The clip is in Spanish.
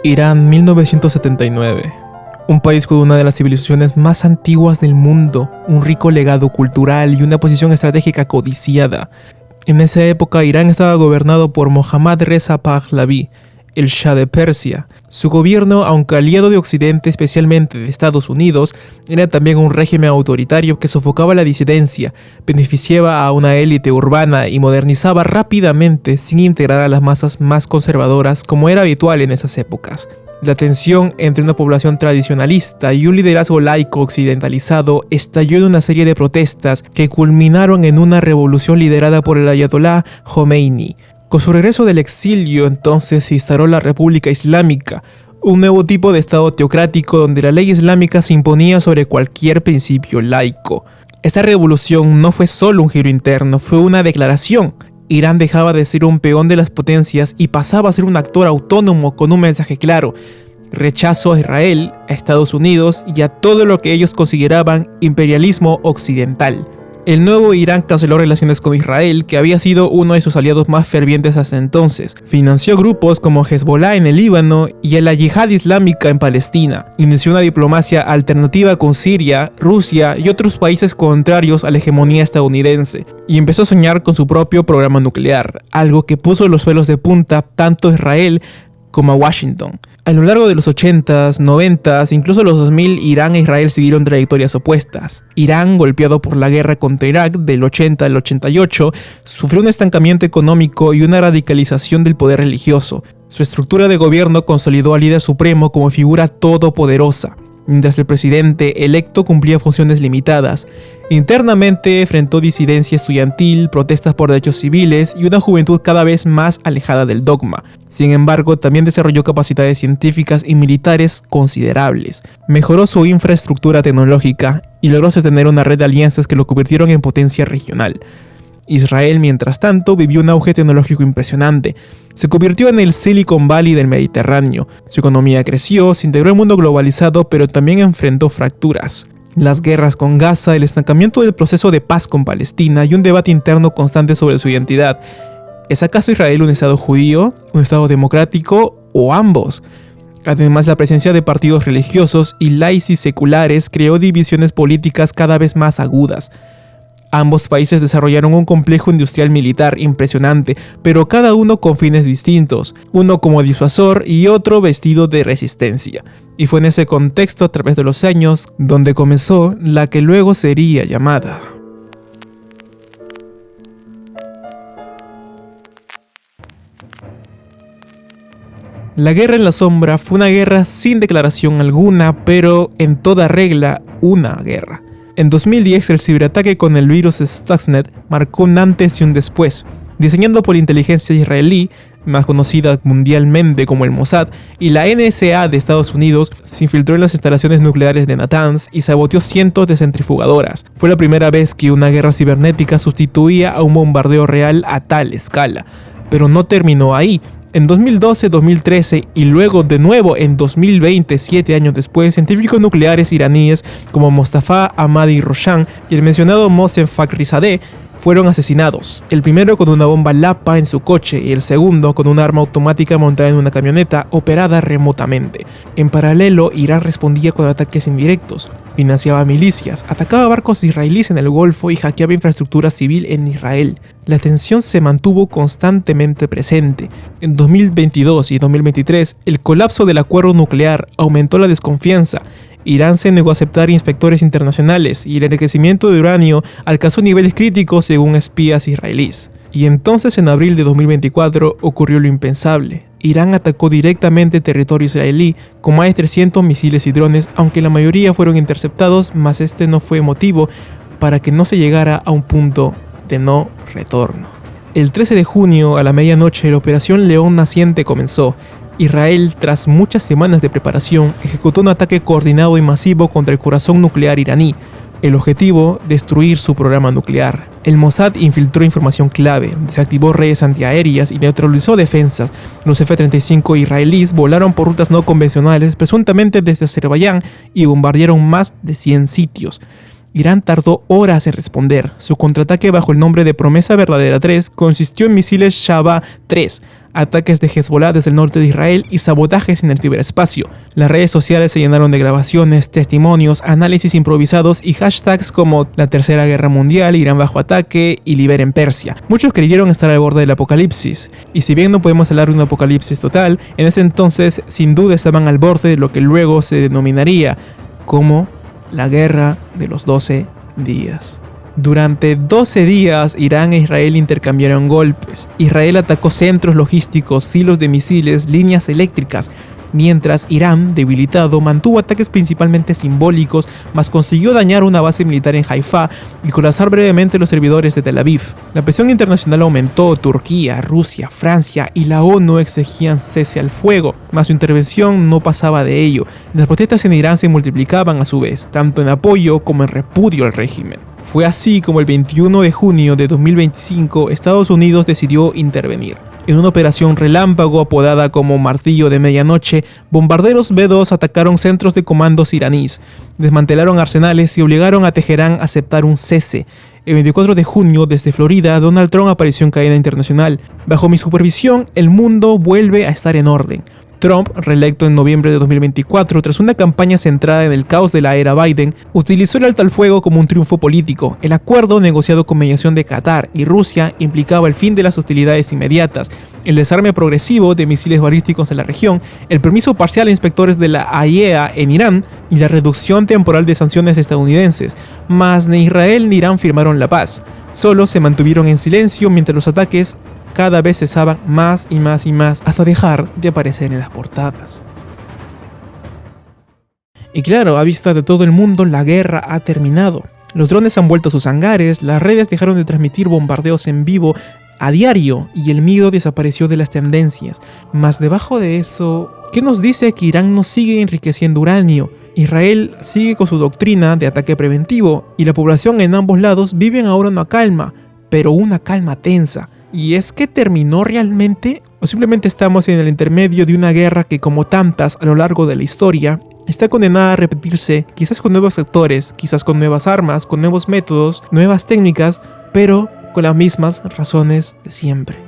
Irán 1979. Un país con una de las civilizaciones más antiguas del mundo, un rico legado cultural y una posición estratégica codiciada. En esa época Irán estaba gobernado por Mohammad Reza Pahlavi, el Shah de Persia. Su gobierno, aunque aliado de Occidente, especialmente de Estados Unidos, era también un régimen autoritario que sofocaba la disidencia, beneficiaba a una élite urbana y modernizaba rápidamente sin integrar a las masas más conservadoras como era habitual en esas épocas. La tensión entre una población tradicionalista y un liderazgo laico occidentalizado estalló en una serie de protestas que culminaron en una revolución liderada por el ayatolá Jomeini. Con su regreso del exilio, entonces se instauró la República Islámica, un nuevo tipo de estado teocrático donde la ley islámica se imponía sobre cualquier principio laico. Esta revolución no fue solo un giro interno, fue una declaración. Irán dejaba de ser un peón de las potencias y pasaba a ser un actor autónomo con un mensaje claro: rechazo a Israel, a Estados Unidos y a todo lo que ellos consideraban imperialismo occidental. El nuevo Irán canceló relaciones con Israel, que había sido uno de sus aliados más fervientes hasta entonces. Financió grupos como Hezbollah en el Líbano y a la Yihad Islámica en Palestina. Inició una diplomacia alternativa con Siria, Rusia y otros países contrarios a la hegemonía estadounidense. Y empezó a soñar con su propio programa nuclear, algo que puso los pelos de punta tanto a Israel como a Washington. A lo largo de los 80s, 90s, incluso los 2000, Irán e Israel siguieron trayectorias opuestas. Irán, golpeado por la guerra contra Irak del 80 al 88, sufrió un estancamiento económico y una radicalización del poder religioso. Su estructura de gobierno consolidó al líder supremo como figura todopoderosa, mientras el presidente electo cumplía funciones limitadas. Internamente enfrentó disidencia estudiantil, protestas por derechos civiles y una juventud cada vez más alejada del dogma. Sin embargo, también desarrolló capacidades científicas y militares considerables. Mejoró su infraestructura tecnológica y logró sostener una red de alianzas que lo convirtieron en potencia regional. Israel, mientras tanto, vivió un auge tecnológico impresionante. Se convirtió en el Silicon Valley del Mediterráneo. Su economía creció, se integró al mundo globalizado, pero también enfrentó fracturas. Las guerras con Gaza, el estancamiento del proceso de paz con Palestina y un debate interno constante sobre su identidad. ¿Es acaso Israel un estado judío, un estado democrático o ambos? Además, la presencia de partidos religiosos y laicis seculares creó divisiones políticas cada vez más agudas. Ambos países desarrollaron un complejo industrial militar impresionante, pero cada uno con fines distintos, uno como disuasor y otro vestido de resistencia. Y fue en ese contexto, a través de los años, donde comenzó la que luego sería llamada la Guerra en la Sombra. Fue una guerra sin declaración alguna, pero en toda regla una guerra. En 2010, el ciberataque con el virus Stuxnet marcó un antes y un después. Diseñado por la inteligencia israelí, más conocida mundialmente como el Mossad, y la NSA de Estados Unidos, se infiltró en las instalaciones nucleares de Natanz y saboteó cientos de centrifugadoras. Fue la primera vez que una guerra cibernética sustituía a un bombardeo real a tal escala. Pero no terminó ahí. En 2012, 2013 y luego de nuevo en 2020, 7 años después, científicos nucleares iraníes como Mostafa Ahmadi Roshan y el mencionado Mohsen Fakhrizadeh fueron asesinados, el primero con una bomba Lapa en su coche y el segundo con un arma automática montada en una camioneta operada remotamente. En paralelo, Irán respondía con ataques indirectos, financiaba milicias, atacaba barcos israelíes en el Golfo y hackeaba infraestructura civil en Israel. La tensión se mantuvo constantemente presente. En 2022 y 2023, el colapso del acuerdo nuclear aumentó la desconfianza. Irán se negó a aceptar inspectores internacionales y el enriquecimiento de uranio alcanzó niveles críticos según espías israelíes. Y entonces en abril de 2024 ocurrió lo impensable. Irán atacó directamente territorio israelí con más de 300 misiles y drones, aunque la mayoría fueron interceptados, mas este no fue motivo para que no se llegara a un punto de no retorno. El 13 de junio a la medianoche la operación León Naciente comenzó. Israel, tras muchas semanas de preparación, ejecutó un ataque coordinado y masivo contra el corazón nuclear iraní. El objetivo, destruir su programa nuclear. El Mossad infiltró información clave, desactivó redes antiaéreas y neutralizó defensas. Los F-35 israelíes volaron por rutas no convencionales, presuntamente desde Azerbaiyán, y bombardearon más de 100 sitios. Irán tardó horas en responder. Su contraataque bajo el nombre de Promesa Verdadera 3 consistió en misiles Shahab 3, ataques de Hezbollah desde el norte de Israel y sabotajes en el ciberespacio. Las redes sociales se llenaron de grabaciones, testimonios, análisis improvisados y hashtags como la Tercera Guerra Mundial, Irán bajo ataque y liberen Persia. Muchos creyeron estar al borde del apocalipsis, y si bien no podemos hablar de un apocalipsis total, en ese entonces sin duda estaban al borde de lo que luego se denominaría como la Guerra de los 12 días. Durante 12 días, Irán e Israel intercambiaron golpes. Israel atacó centros logísticos, silos de misiles, líneas eléctricas, mientras Irán, debilitado, mantuvo ataques principalmente simbólicos, mas consiguió dañar una base militar en Haifa y colapsar brevemente los servidores de Tel Aviv. La presión internacional aumentó. Turquía, Rusia, Francia y la ONU exigían cese al fuego, mas su intervención no pasaba de ello. Las protestas en Irán se multiplicaban a su vez, tanto en apoyo como en repudio al régimen. Fue así como el 21 de junio de 2025 Estados Unidos decidió intervenir. En una operación relámpago apodada como Martillo de Medianoche, bombarderos B-2 atacaron centros de comandos iraníes, desmantelaron arsenales y obligaron a Teherán a aceptar un cese. El 24 de junio, desde Florida, Donald Trump apareció en cadena internacional. Bajo mi supervisión, el mundo vuelve a estar en orden. Trump, reelecto en noviembre de 2024 tras una campaña centrada en el caos de la era Biden, utilizó el alto al fuego como un triunfo político. El acuerdo, negociado con mediación de Qatar y Rusia, implicaba el fin de las hostilidades inmediatas, el desarme progresivo de misiles balísticos en la región, el permiso parcial a inspectores de la AIEA en Irán y la reducción temporal de sanciones estadounidenses. Mas ni Israel ni Irán firmaron la paz. Solo se mantuvieron en silencio mientras los ataques cada vez cesaban más y más y más hasta dejar de aparecer en las portadas. Y claro, a vista de todo el mundo, la guerra ha terminado. Los drones han vuelto a sus hangares, las redes dejaron de transmitir bombardeos en vivo a diario y el miedo desapareció de las tendencias. Mas debajo de eso, ¿qué nos dice que Irán no sigue enriqueciendo uranio? Israel sigue con su doctrina de ataque preventivo y la población en ambos lados vive ahora una calma, pero una calma tensa. ¿Y es que terminó realmente? ¿O simplemente estamos en el intermedio de una guerra que, como tantas a lo largo de la historia, está condenada a repetirse, quizás con nuevos actores, quizás con nuevas armas, con nuevos métodos, nuevas técnicas, pero con las mismas razones de siempre?